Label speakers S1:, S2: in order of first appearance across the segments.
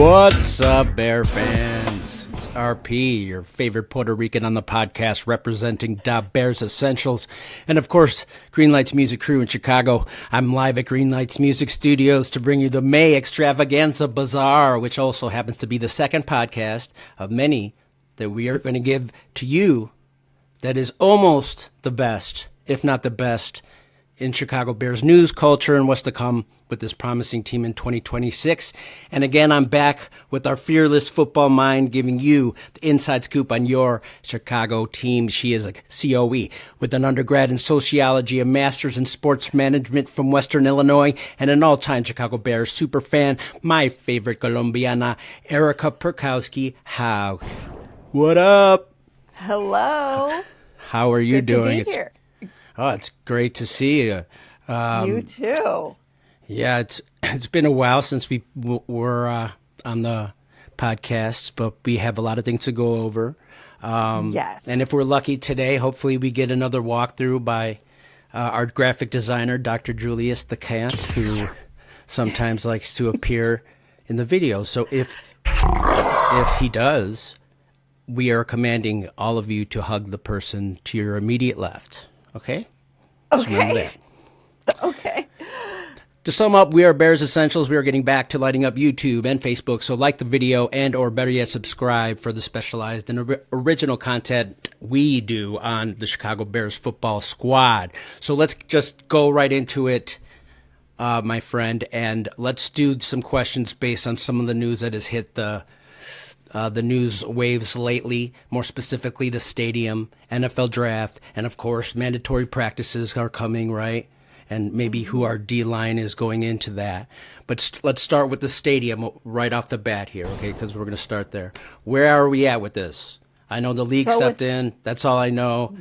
S1: What's up, Bear fans? It's RP, your favorite Puerto Rican on the podcast, representing Da Bears Essentials, and of course, Greenlight's music crew in Chicago. I'm live at Greenlight's Music Studios to bring you the May Extravaganza Bazaar, which also happens to be the second podcast of many that we are going to give to you that is almost the best, if not the best, in Chicago Bears news, culture, and what's to come with this promising team in 2026. And again, I'm back with our fearless football mind, giving you the inside scoop on your Chicago team. She is a COE with an undergrad in sociology, a master's in sports management from Western Illinois, and an all-time Chicago Bears super fan, my favorite Colombiana, Erica Perkowski. How? What up?
S2: Hello.
S1: How are you
S2: Good
S1: doing?
S2: To be here.
S1: Oh, it's great to see you.
S2: You too.
S1: Yeah, it's been a while since we were on the podcast, but we have a lot of things to go over.
S2: Yes.
S1: And if we're lucky today, hopefully we get another walkthrough by our graphic designer, Dr. Julius the Cat, who sometimes likes to appear in the video. So if he does, we are commanding all of you to hug the person to your immediate left. Okay? Just remember that.
S2: Okay.
S1: To sum up, we are Bears Essentials. We are getting back to lighting up YouTube and Facebook, so like the video and or better yet, subscribe for the specialized and original content we do on the Chicago Bears football squad. So let's just go right into it, my friend, and let's do some questions based on some of the news that has hit the news waves lately, more specifically the stadium, NFL draft, and of course, mandatory practices are coming, right? And maybe who our D-line is going into that. But let's start with the stadium right off the bat here, okay? Because we're going to start there. Where are we at with this? I know the league stepped in. That's all I know.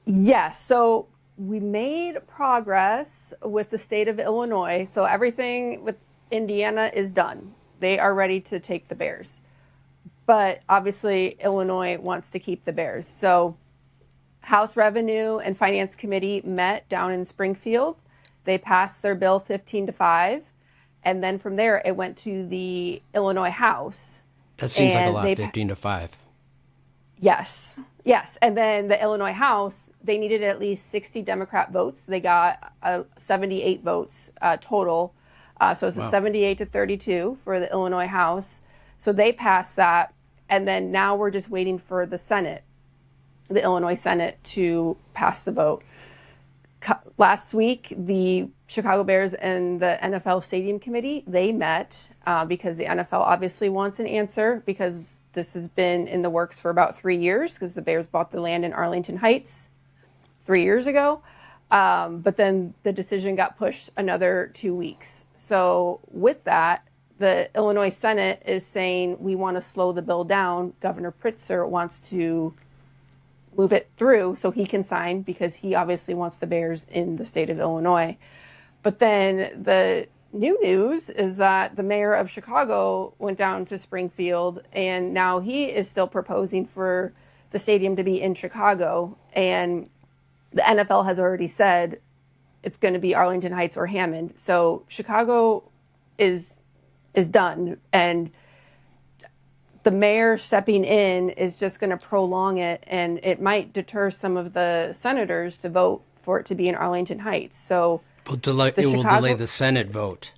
S2: Yes. So we made progress with the state of Illinois. So everything with Indiana is done. They are ready to take the Bears. But obviously, Illinois wants to keep the Bears. So House Revenue and Finance Committee met down in Springfield. They passed their bill 15-5. And then from there, it went to the Illinois House.
S1: That seems like a lot, 15-5.
S2: Yes. Yes. And then the Illinois House, they needed at least 60 Democrat votes. They got 78 votes total. So it's a 78-32 for the Illinois House. So they passed that. And then now we're just waiting for the Senate, the Illinois Senate, to pass the vote. Last week, the Chicago Bears and the NFL Stadium Committee, they met because the NFL obviously wants an answer, because this has been in the works for about 3 years, because the Bears bought the land in Arlington Heights 3 years ago. But then the decision got pushed another 2 weeks. So with that, the Illinois Senate is saying we want to slow the bill down. Governor Pritzker wants to move it through so he can sign, because he obviously wants the Bears in the state of Illinois. But then the new news is that the mayor of Chicago went down to Springfield, and now he is still proposing for the stadium to be in Chicago. And the NFL has already said it's going to be Arlington Heights or Hammond. So Chicago is done. And the mayor stepping in is just going to prolong it. And it might deter some of the senators to vote for it to be in Arlington Heights. So
S1: it will delay the Senate vote.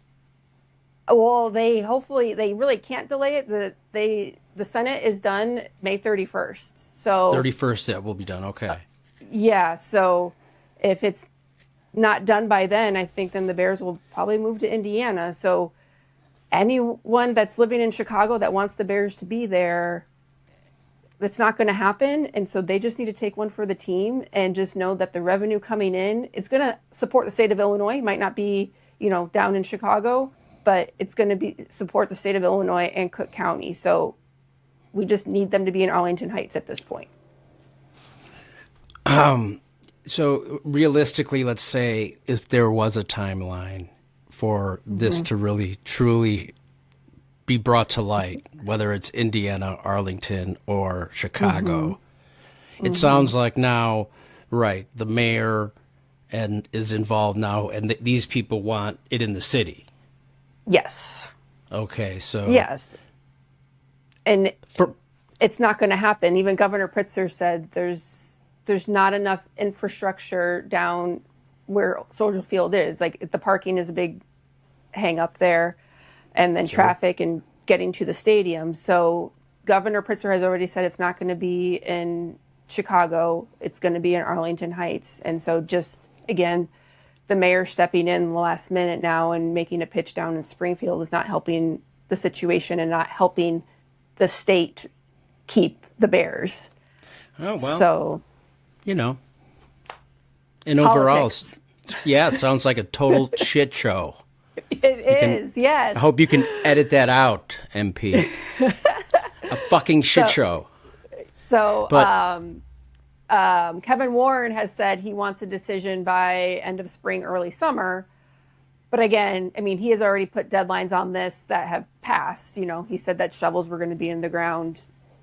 S2: Well, they really can't delay it. The Senate is done May 31st. So
S1: 31st, that will be done. Okay.
S2: Yeah, so if it's not done by then, I think then the Bears will probably move to Indiana. So anyone that's living in Chicago that wants the Bears to be there, that's not going to happen. And so they just need to take one for the team and just know that the revenue coming in, it's going to support the state of Illinois. It might not be, down in Chicago, but it's going to support the state of Illinois and Cook County. So we just need them to be in Arlington Heights at this point.
S1: So realistically, let's say if there was a timeline for this to really, truly be brought to light, whether it's Indiana, Arlington, or Chicago, it sounds like now, right, the mayor is involved now, and these people want it in the city.
S2: Yes.
S1: Okay, so
S2: Yes. And
S1: for
S2: it's not going to happen. Even Governor Pritzker said there's not enough infrastructure down where Soldier Field is. Like the parking is a big hang up there, and then
S1: sure.
S2: traffic and getting to the stadium. So Governor Pritzker has already said it's not going to be in Chicago. It's going to be in Arlington Heights. And so just again, the mayor stepping in the last minute now and making a pitch down in Springfield is not helping the situation and not helping the state keep the Bears.
S1: Oh well,
S2: So
S1: you know, and overall,
S2: politics.
S1: yeah, it sounds like a total shit show.
S2: It is, yes.
S1: I hope you can edit that out, MP. A fucking shit show.
S2: So
S1: But
S2: Kevin Warren has said he wants a decision by end of spring, early summer. But again, I mean, he has already put deadlines on this that have passed. You know, he said that shovels were going to be in the ground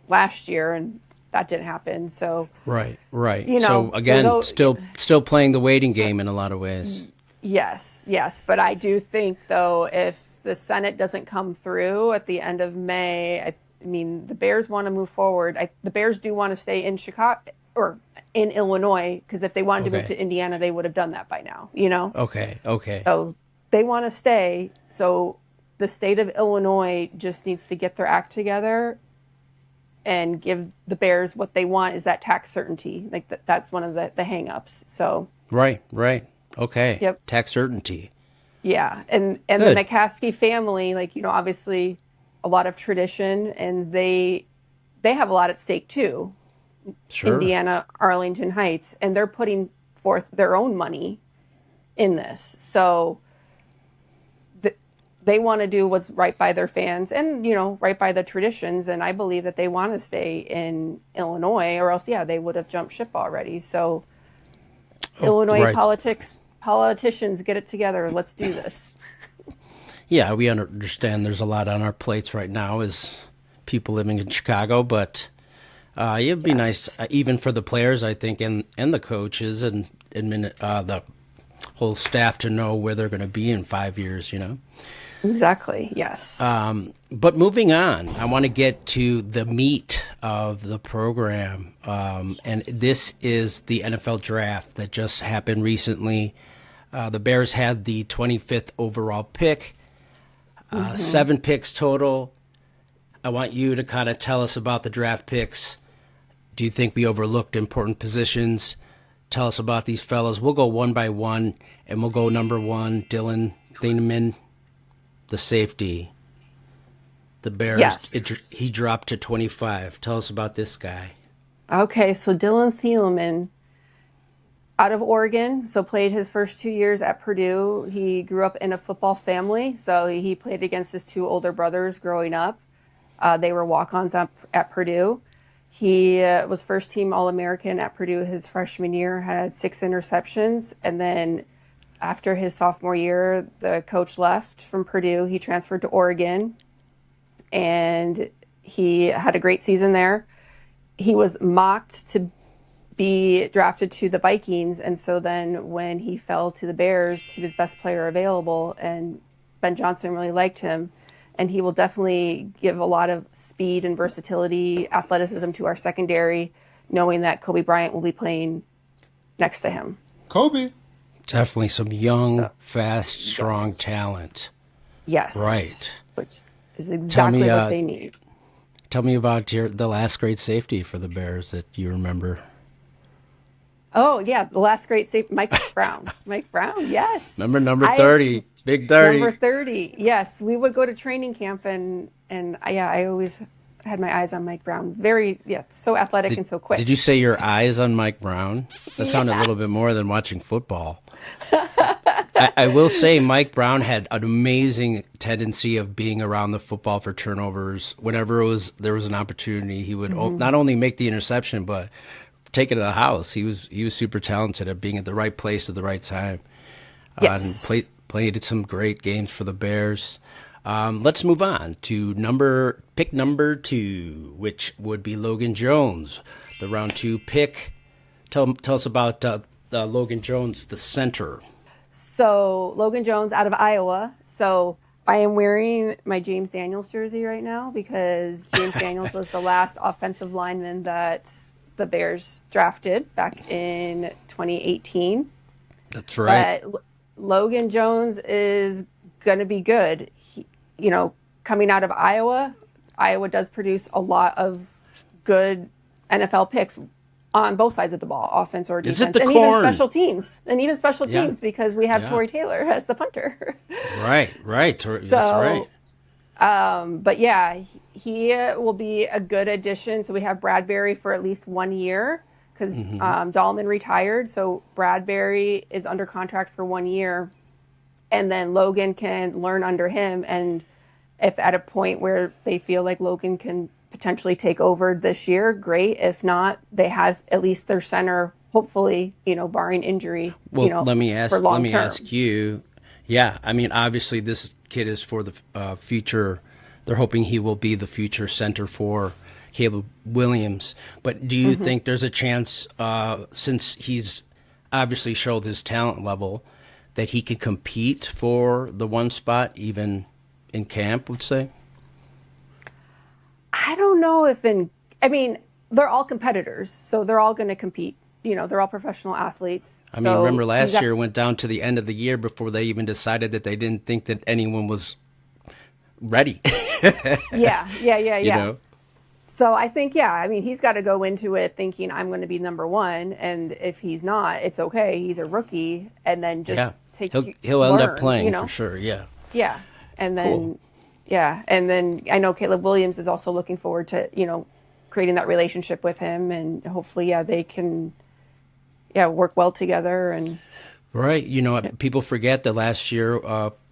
S2: last year, and that didn't happen. So
S1: right.
S2: You know,
S1: So again,
S2: no-
S1: still playing the waiting game in a lot of ways.
S2: yes. But I do think, though, if the Senate doesn't come through at the end of May, I mean, the Bears want to move forward. The Bears do want to stay in Chicago or in Illinois, because if they wanted to move
S1: Okay.
S2: to Indiana, they would have done that by now, you know?
S1: Okay.
S2: So they want to stay. So the state of Illinois just needs to get their act together and give the Bears what they want, is that tax certainty. Like that's one of the hangups. So
S1: Right. Okay.
S2: Yep.
S1: Tax certainty.
S2: yeah, and
S1: Good.
S2: the McCaskey family, like, you know, obviously a lot of tradition, and they have a lot at stake too.
S1: Sure.
S2: Indiana, Arlington Heights, and they're putting forth their own money in this. So they want to do what's right by their fans and, you know, right by the traditions. And I believe that they want to stay in Illinois, or else, yeah, they would have jumped ship already. So Illinois
S1: right.
S2: politicians, get it together. Let's do this.
S1: Yeah, we understand there's a lot on our plates right now as people living in Chicago, but it'd be nice, even for the players, I think, and the coaches and the whole staff to know where they're going to be in 5 years, you know?
S2: Exactly. Yes.
S1: But moving on, I want to get to the meat of the program. And this is the NFL draft that just happened recently. The Bears had the 25th overall pick, 7 picks total. I want you to kind of tell us about the draft picks. Do you think we overlooked important positions? Tell us about these fellas. We'll go one by one, and we'll go number 1, Dylan Thieneman, the safety. The Bears,
S2: Yes.
S1: He dropped to 25. Tell us about this guy.
S2: Okay, so Dylan Thielman, out of Oregon, so played his first 2 years at Purdue. He grew up in a football family, so he played against his 2 older brothers growing up. They were walk-ons at Purdue. He was first team All-American at Purdue his freshman year, had 6 interceptions, and then after his sophomore year, the coach left from Purdue. He transferred to Oregon, and he had a great season there. He was mocked to be drafted to the Vikings, and so then when he fell to the Bears, he was best player available, and Ben Johnson really liked him. And he will definitely give a lot of speed and versatility, athleticism to our secondary, knowing that Kobe Bryant will be playing next to him.
S3: Kobe.
S1: Definitely some young, fast, strong talent.
S2: Yes.
S1: Right.
S2: Which is exactly what they need.
S1: Tell me about the last great safety for the Bears that you remember.
S2: Oh, yeah, the last great safety, Mike Brown. Mike Brown, yes.
S1: Number 30, big 30.
S2: Number 30, yes. We would go to training camp, and I always had my eyes on Mike Brown. Very, so athletic and so quick.
S1: Did you say your eyes on Mike Brown? That sounded a little bit more than watching football. I will say Mike Brown had an amazing tendency of being around the football for turnovers. Whenever there was an opportunity, he would not only make the interception, but take it to the house. He was super talented at being at the right place at the right time.
S2: Yes.
S1: And played some great games for the Bears. Let's move on to pick number 2, which would be Logan Jones, the round 2 pick. Tell us about Logan Jones, the center.
S2: So Logan Jones out of Iowa. So I am wearing my James Daniels jersey right now because James Daniels was the last offensive lineman that the Bears drafted back in 2018.
S1: That's right.
S2: But Logan Jones is going to be good. Coming out of Iowa, Iowa does produce a lot of good NFL picks on both sides of the ball, offense or defense,
S1: Is it the
S2: and
S1: corn?
S2: Even special teams because we have Torrey Taylor as the punter.
S1: Right. That's right.
S2: But yeah, he will be a good addition. So we have Bradbury for at least 1 year because Dahlman retired. So Bradbury is under contract for 1 year, and then Logan can learn under him. And if at a point where they feel like Logan can potentially take over this year, great. If not, they have at least their center, hopefully, barring injury.
S1: Well, let me
S2: for long term.
S1: ask you. Yeah, I mean, obviously, this kid is for the future. They're hoping he will be the future center for Caleb Williams. But do you think there's a chance, since he's obviously showed his talent level, that he can compete for the one spot even in camp, let's say?
S2: I don't know they're all competitors, so they're all going to compete. They're all professional athletes.
S1: I mean, remember last year went down to the end of the year before they even decided that they didn't think that anyone was ready.
S2: Yeah.
S1: You know?
S2: So I think, he's got to go into it thinking I'm going to be number one. And if he's not, it's okay. He's a rookie. And then just
S1: he'll end up playing for sure. Yeah.
S2: Yeah. And then,
S1: cool.
S2: Yeah. And then I know Caleb Williams is also looking forward to, creating that relationship with him. And hopefully, they can, work well together. And
S1: right. People forget that last year,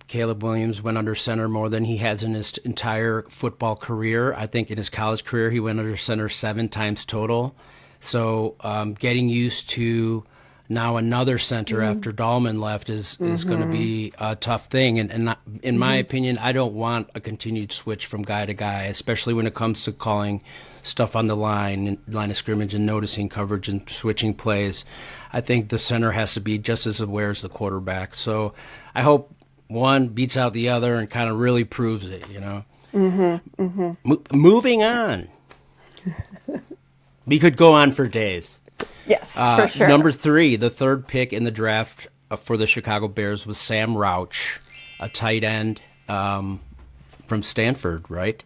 S1: Caleb Williams went under center more than he has in his entire football career. I think in his college career, he went under center 7 times total. So getting used to now another center after Dahlman left is going to be a tough thing. And in my opinion, I don't want a continued switch from guy to guy, especially when it comes to calling stuff on the line of scrimmage and noticing coverage and switching plays. I think the center has to be just as aware as the quarterback. So I hope one beats out the other and kind of really proves it, Moving on. We could go on for days.
S2: Yes, for sure.
S1: Number 3, the third pick in the draft for the Chicago Bears was Sam Rauch, a tight end from Stanford, right?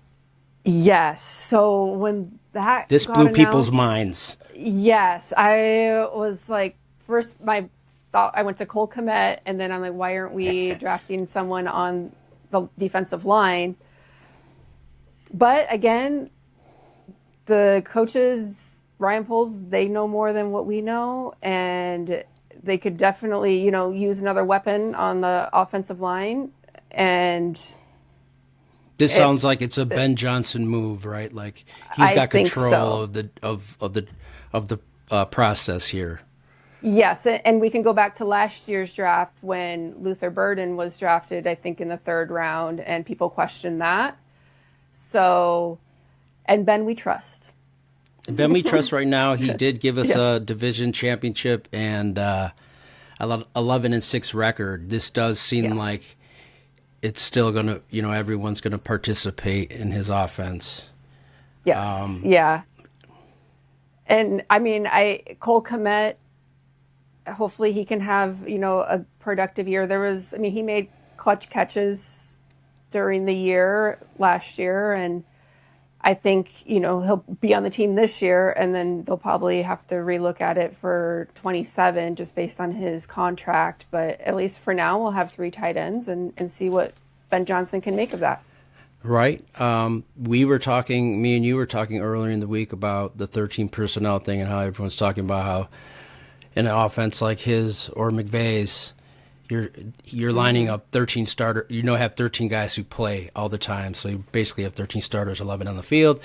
S2: Yes. So when that
S1: this blew people's minds.
S2: Yes, I was like, first I went to Cole Kmet, and then I'm like, why aren't we drafting someone on the defensive line? But again, the coaches, Ryan Poles, they know more than what we know, and they could definitely, use another weapon on the offensive line. And
S1: this sounds like it's a Ben Johnson move, right? Like he's got control of the process here.
S2: Yes, and we can go back to last year's draft when Luther Burden was drafted, I think, in the 3rd round, and people questioned that. So, and Ben we trust.
S1: Ben we trust right now. He did give us a division championship and 11-6 record. This does seem like it's still going to, everyone's going to participate in his offense.
S2: Yes, yeah. And, Cole Kmet, hopefully he can have, a productive year. He made clutch catches during the year last year, and I think, he'll be on the team this year, and then they'll probably have to relook at it for 27 just based on his contract. But at least for now, we'll have 3 tight ends and see what Ben Johnson can make of that.
S1: Right. Me and you were talking earlier in the week about the 13 personnel thing and how everyone's talking about how in an offense like his or McVay's, you're lining up 13 starter. Have 13 guys who play all the time. So you basically have 13 starters, 11 on the field.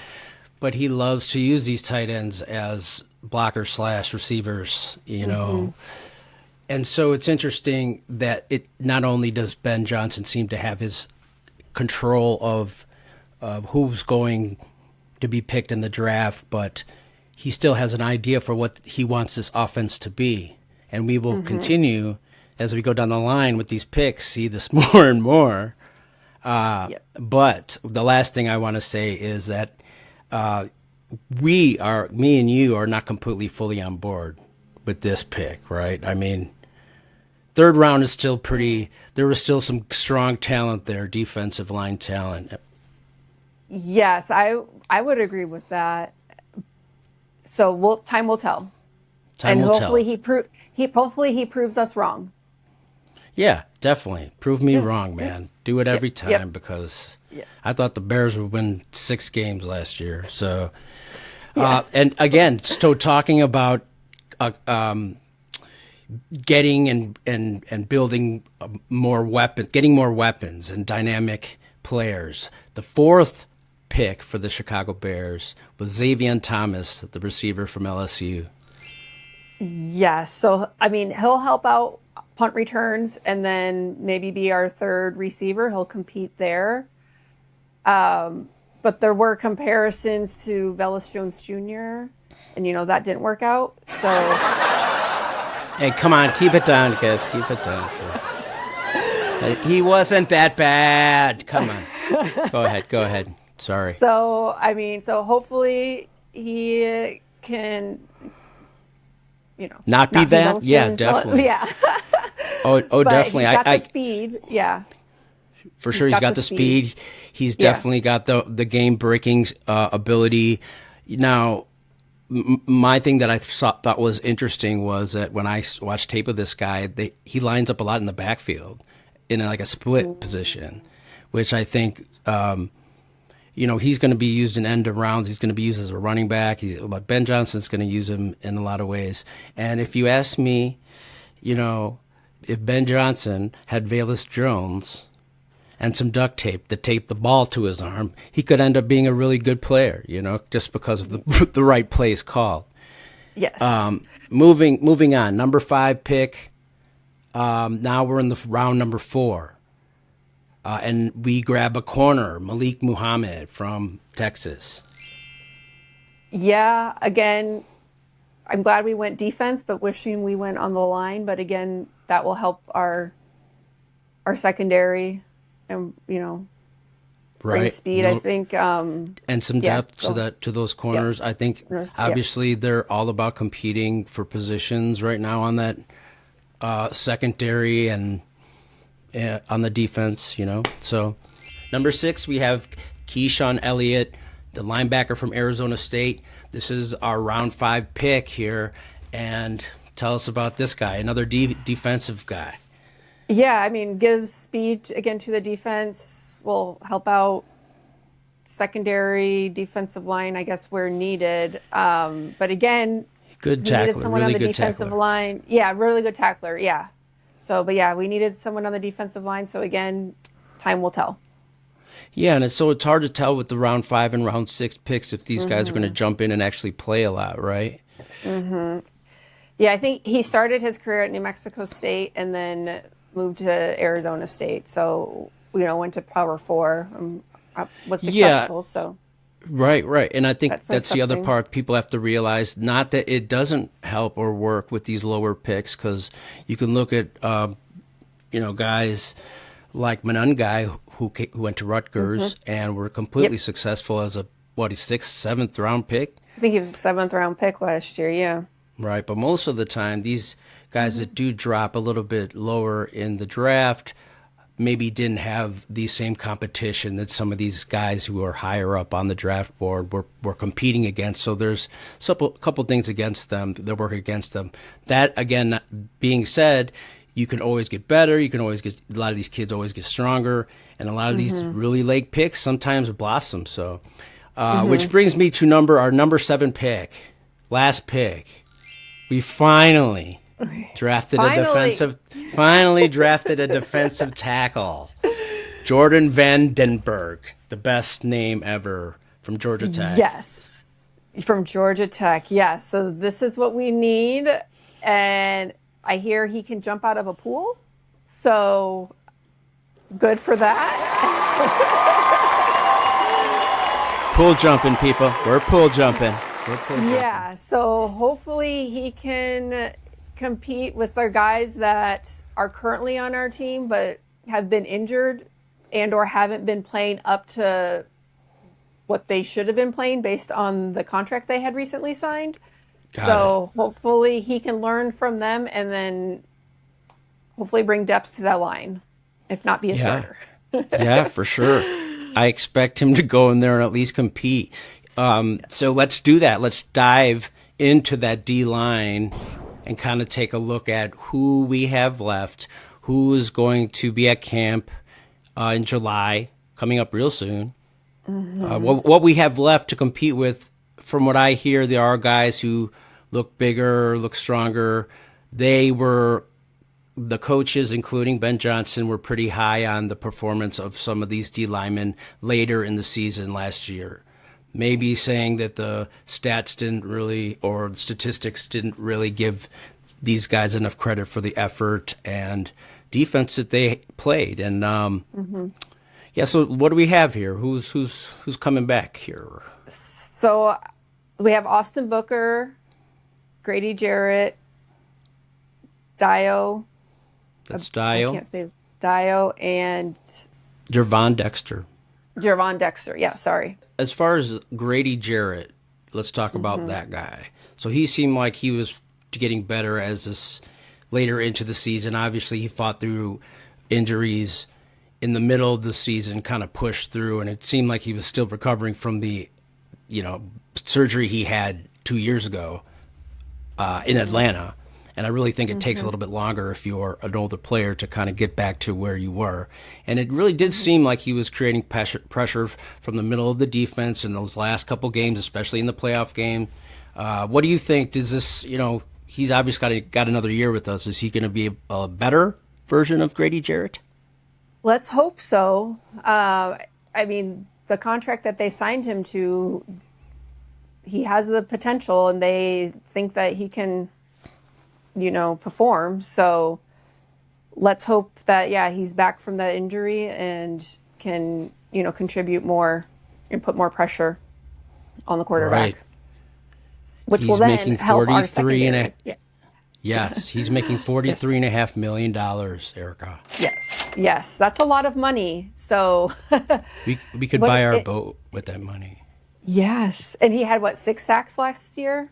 S1: But he loves to use these tight ends as blockers / receivers, And so it's interesting that it not only does Ben Johnson seem to have his control of who's going to be picked in the draft, but he still has an idea for what he wants this offense to be. And we will continue as we go down the line with these picks, see this more and more.
S2: Yep.
S1: But the last thing I want to say is that me and you are not completely fully on board with this pick, right? I mean, third round is still there was still some strong talent there, defensive line talent.
S2: Yes, I would agree with that. So time will tell.
S1: Time will tell.
S2: Hopefully he proves us wrong.
S1: Yeah, definitely. Prove me wrong, man. Do it every
S2: Yep.
S1: time because
S2: Yep.
S1: I thought the Bears would win 6 games last year. So,
S2: Yes.
S1: and again, so talking about getting and building more weapons, getting more weapons and dynamic players. The fourth pick for the Chicago Bears was Xavier Thomas, the receiver from LSU.
S2: Yes. So, I mean, he'll help out punt returns and then maybe be our third receiver. He'll compete there. But there were comparisons to Velus Jones Jr., and, that didn't work out. So,
S1: Hey, come on, keep it down, guys. Keep it down, guys. He wasn't that bad. Come on. Go ahead. Sorry.
S2: so I mean, so hopefully he can,
S1: Not be that?
S2: Velus
S1: Yeah,
S2: Jones,
S1: definitely.
S2: Yeah.
S1: Oh,
S2: But
S1: definitely.
S2: he's got the speed. Yeah.
S1: For sure, he's got the speed. He's
S2: Yeah.
S1: definitely got the game breaking ability. Now, my thing that I thought was interesting was that when I watched tape of this guy, he lines up a lot in the backfield in like a split position, which I think he's going to be used in end of rounds. He's going to be used as a running back. Ben Johnson's going to use him in a lot of ways. And if you ask me, if Ben Johnson had Velus Jones and some duct tape to tape the ball to his arm, he could end up being a really good player, just because of the right plays called.
S2: Yes.
S1: Moving on, number 5 pick. Now we're in the round number 4. And we grab a corner, Malik Muhammad from Texas.
S2: Yeah. Again, I'm glad we went defense, but wishing we went on the line. But again, that will help our secondary and, bring
S1: Right.
S2: speed. I think.
S1: And some depth to those corners.
S2: Yes.
S1: I think
S2: Yes.
S1: obviously they're all about competing for positions right now on that secondary and on the defense, So number 6, we have Keyshawn Elliott, the linebacker from Arizona State. This is our round 5 pick here. And tell us about this guy, another defensive guy.
S2: Yeah, I mean, gives speed again to the defense, will help out secondary defensive line, I guess, where needed. But again,
S1: good tackler,
S2: needed someone
S1: really
S2: on the
S1: good
S2: defensive
S1: tackler.
S2: line. Yeah, really good tackler. Yeah. So, but yeah, we needed someone on the defensive line. So again, time will tell.
S1: Yeah, and it's hard to tell with the round 5 and round 6 picks if these guys are going to jump in and actually play a lot, right?
S2: Yeah, I think he started his career at New Mexico State and then moved to Arizona State. So, went to Power 4, was successful. So,
S1: Right. And I think that's the other
S2: something.
S1: part people have to realize. Not that it doesn't help or work with these lower picks, because you can look at, guys like Manungai who went to Rutgers and were completely successful as a 6th, 7th round pick.
S2: I think he was a 7th round pick last year. Yeah.
S1: Right, but most of the time, these guys that do drop a little bit lower in the draft maybe didn't have the same competition that some of these guys who are higher up on the draft board were competing against. So there's a couple things against them that work against them. That, again, being said, you can always get better. You can always get, a lot of these kids always get stronger. And a lot of these really late picks sometimes blossom. So, which brings me to our number 7 pick, last pick. We finally drafted a defensive tackle. Jordan Vandenberg, the best name ever from Georgia Tech.
S2: Yes. From Georgia Tech. Yes. So this is what we need. And I hear he can jump out of a pool. So good for that.
S1: Pool jumping, people. We're pool jumping.
S2: Yeah, so hopefully he can compete with our guys that are currently on our team but have been injured and or haven't been playing up to what they should have been playing based on the contract they had recently signed.
S1: Got it.
S2: So hopefully he can learn from them and then hopefully bring depth to that line, if not be a
S1: Yeah.
S2: starter.
S1: Yeah, for sure. I expect him to go in there and at least compete. So let's do that. Let's dive into that D line and kind of take a look at who we have left, who is going to be at camp in July, coming up real soon. What we have left to compete with, from what I hear, there are guys who look bigger, look stronger. The coaches, including Ben Johnson, were pretty high on the performance of some of these D linemen later in the season last year. Maybe saying that the stats didn't really, or the statistics didn't really give these guys enough credit for the effort and defense that they played. And yeah, so what do we have here? Who's coming back here?
S2: So we have Austin Booker, Grady Jarrett, Dio.
S1: That's
S2: I
S1: Dio.
S2: can't say his Dio and
S1: Jervon Dexter.
S2: Jervon Dexter. Yeah, sorry.
S1: As far as Grady Jarrett, let's talk about that guy. So he seemed like he was getting better as this later into the season. Obviously, he fought through injuries in the middle of the season, kind of pushed through, and it seemed like he was still recovering from the, surgery he had 2 years ago in Atlanta. And I really think it takes a little bit longer if you're an older player to kind of get back to where you were. And it really did seem like he was creating pressure from the middle of the defense in those last couple games, especially in the playoff game. What do you think? Does this, he's obviously got another year with us. Is he going to be a better version of Grady Jarrett?
S2: Let's hope so. I mean, the contract that they signed him to, he has the potential, and they think that he can perform. So let's hope that, he's back from that injury and can, contribute more and put more pressure on the quarterback.
S1: Right.
S2: Which
S1: He's
S2: will then
S1: making
S2: help our
S1: 43 and
S2: secondary.
S1: a Yes, he's making $43.5 million, Erica.
S2: Yes, that's a lot of money. So
S1: We could buy our boat with that money.
S2: yes, and he had 6 sacks last year,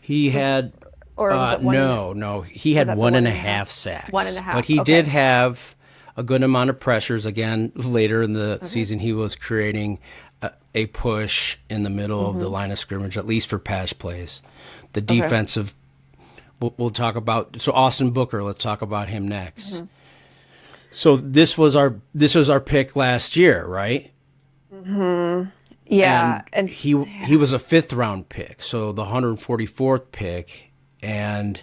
S1: He had
S2: or was it one?
S1: no. He had
S2: that the
S1: one and a
S2: 1.5?
S1: half sacks.
S2: 1.5,
S1: But he
S2: okay.
S1: did have a good amount of pressures. Again, later in the season, he was creating a push in the middle of the line of scrimmage, at least for pass plays. The defensive, we'll talk about. So Austin Booker, let's talk about him next. So this was our pick last year, right?
S2: Yeah, and
S1: he was a 5th round pick, so the 144th pick, and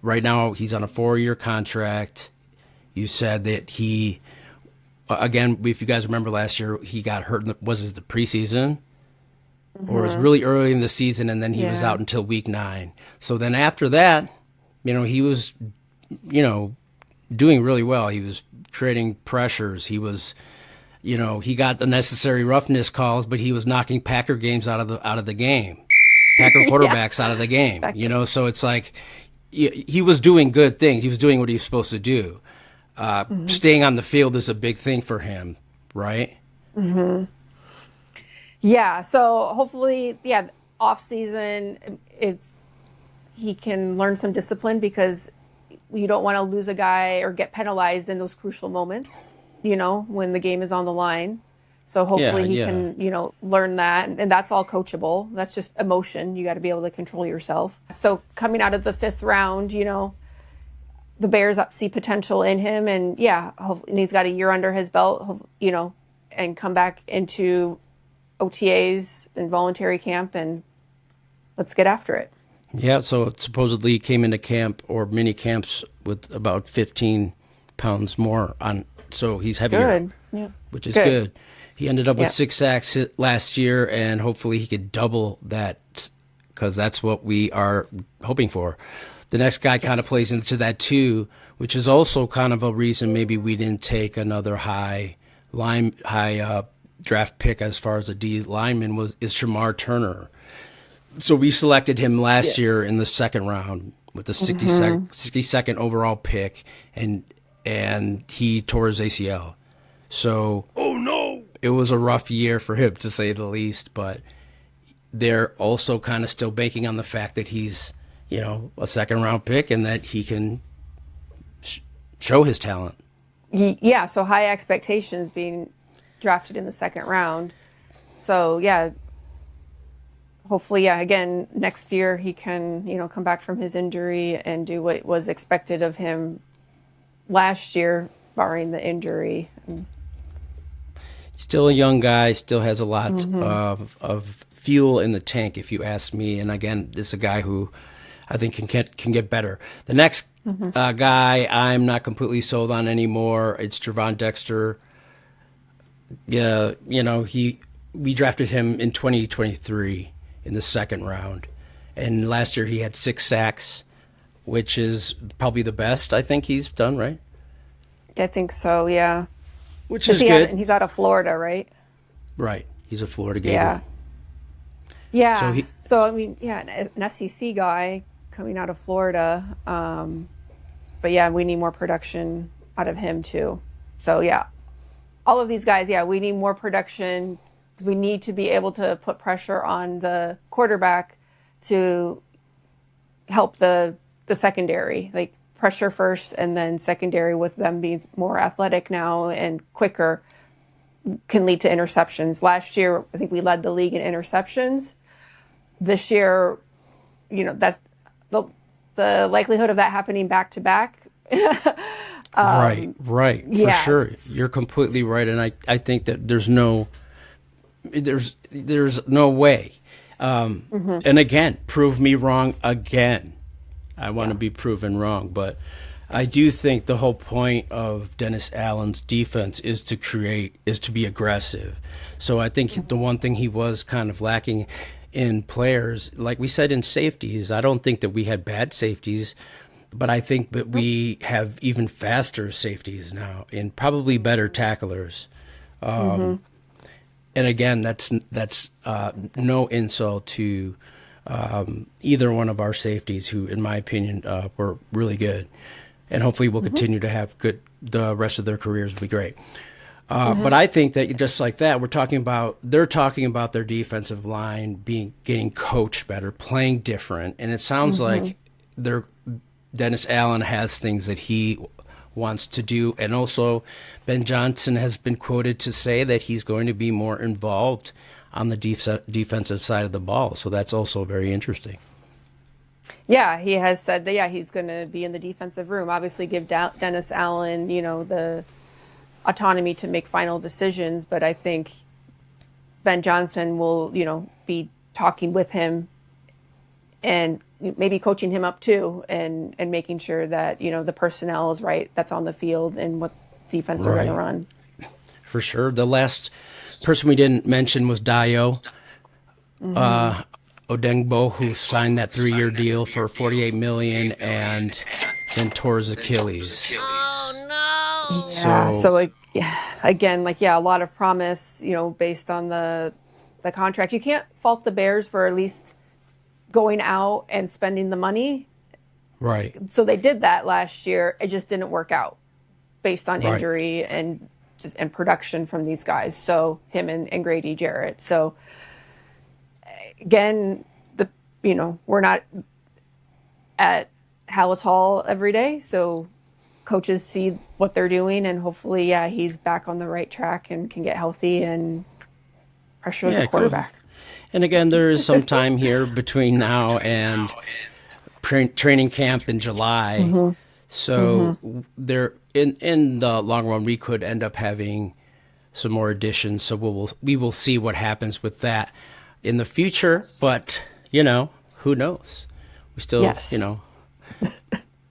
S1: right now he's on a 4-year contract. You said that he, again, if you guys remember last year, he got hurt. Was it the preseason, or it was really early in the season, and then he was out until week 9. So then after that, he was, doing really well. He was creating pressures. He was. He got unnecessary roughness calls, but he was knocking Packer games out of the game, Packer quarterbacks out of the game. So it's like he was doing good things. He was doing what he was supposed to do. Staying on the field is a big thing for him, right?
S2: yeah. So hopefully, off season, he can learn some discipline, because you don't want to lose a guy or get penalized in those crucial moments, when the game is on the line. So hopefully he can, learn that. And that's all coachable. That's just emotion. You got to be able to control yourself. So coming out of the 5th round, the Bears see potential in him. And and he's got a year under his belt, and come back into OTAs and voluntary camp, and let's get after it.
S1: Yeah, so it supposedly came into camp or mini camps with about 15 pounds more on. So he's heavier, which is good. He ended up with 6 sacks last year, and hopefully he could double that, because that's what we are hoping for. The next guy kind of plays into that too, which is also kind of a reason maybe we didn't take another high draft pick as far as a D lineman is Shamar Turner. So we selected him last year in the 2nd round with the 62nd overall pick, and he tore his ACL. So, oh no, it was a rough year for him to say the least. But they're also kind of still banking on the fact that he's, a second round pick and that he can show his talent.
S2: Yeah, so high expectations being drafted in the second round. So yeah, hopefully, again, next year he can, come back from his injury and do what was expected of him last year, barring the injury.
S1: Still a young guy, still has a lot of fuel in the tank, if you ask me. And again, this is a guy who I think can get better. The next guy I'm not completely sold on anymore. It's Javon Dexter. Yeah, we drafted him in 2023 in the second round. And last year he had 6 sacks, which is probably the best I think he's done, right?
S2: I think so, yeah.
S1: Which is good.
S2: And he's out of Florida, right?
S1: Right. He's a Florida Gator.
S2: Yeah. So, an SEC guy coming out of Florida. But yeah, we need more production out of him too. So yeah, all of these guys, we need more production because we need to be able to put pressure on the quarterback to help the secondary, like pressure first and then secondary with them being more athletic now and quicker can lead to interceptions. Last year, I think we led the league in interceptions. This year, that's the likelihood of that happening back to back.
S1: Right, for sure. You're completely right, and I think that there's no way. And again, prove me wrong again. I want to be proven wrong, but I do think the whole point of Dennis Allen's defense is to be aggressive. So I think the one thing he was kind of lacking in players, like we said, in safeties, I don't think that we had bad safeties, but I think that we have even faster safeties now and probably better tacklers. And again, that's no insult to either one of our safeties, who, in my opinion, were really good, and hopefully will continue to have good. The rest of their careers will be great. But I think that just like that, they're talking about their defensive line getting coached better, playing different, and it sounds like Dennis Allen has things that he wants to do, and also Ben Johnson has been quoted to say that he's going to be more involved on the defensive side of the ball. So that's also very interesting.
S2: Yeah, he has said that, he's going to be in the defensive room. Obviously give Dennis Allen, the autonomy to make final decisions, but I think Ben Johnson will, be talking with him and maybe coaching him up too, and making sure that, the personnel is right that's on the field and what defense they're going to run. For
S1: sure. The last person we didn't mention was Dayo Odengbo, who signed that 3-year deal for $48 million and then tore his Achilles.
S2: Yeah. So again, a lot of promise, based on the contract. You can't fault the Bears for at least going out and spending the money.
S1: Right.
S2: So they did that last year. It just didn't work out based on injury and production from these guys. So him and Grady Jarrett. So again, we're not at Hallis Hall every day. So coaches see what they're doing, and hopefully, he's back on the right track and can get healthy and pressure the quarterback.
S1: Cool. And again, there is some time here between now and training camp in July. So there, in the long run, we could end up having some more additions. So we will see what happens with that in the future. But who knows? We still,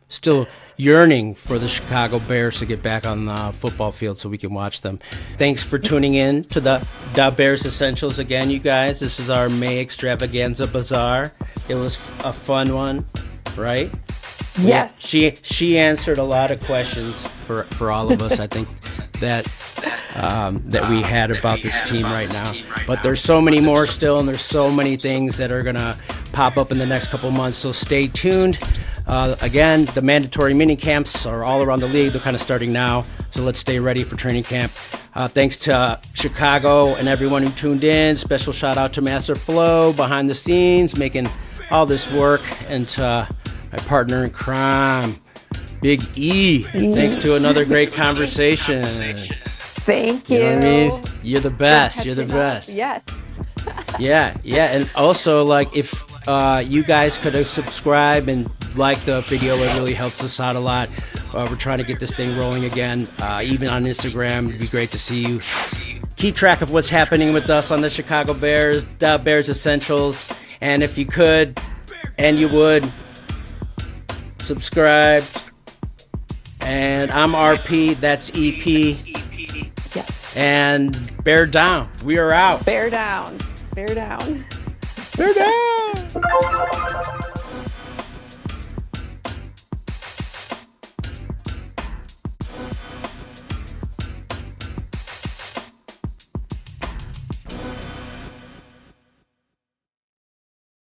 S1: still yearning for the Chicago Bears to get back on the football field so we can watch them. Thanks for tuning in to the Bears Essentials again, you guys. This is our May Extravaganza Bazaar. It was a fun one, right?
S2: Yes.
S1: Yeah, she answered a lot of questions for all of us, I think, that we had about this team right now. But there's so many more still, and there's so many things that are going to pop up in the next couple months, so stay tuned. Again, the mandatory mini camps are all around the league. They're kind of starting now, so let's stay ready for training camp. Thanks to Chicago and everyone who tuned in. Special shout out to Master Flo behind the scenes, making all this work, and to my partner in crime, Big E. Thanks to another great conversation.
S2: Thank you.
S1: You know what I mean? You're the best. You're the best.
S2: Yes.
S1: Yeah. And also, like, if you guys could subscribe and like the video, it really helps us out a lot. We're trying to get this thing rolling again, even on Instagram. It'd be great to see you. Keep track of what's happening with us on the Chicago Bears, Bears Essentials. And if you could, and you would, subscribe. And I'm RP, that's EP.
S2: Yes.
S1: And bear down. We are out.
S2: Bear down. Bear down.
S1: Bear down.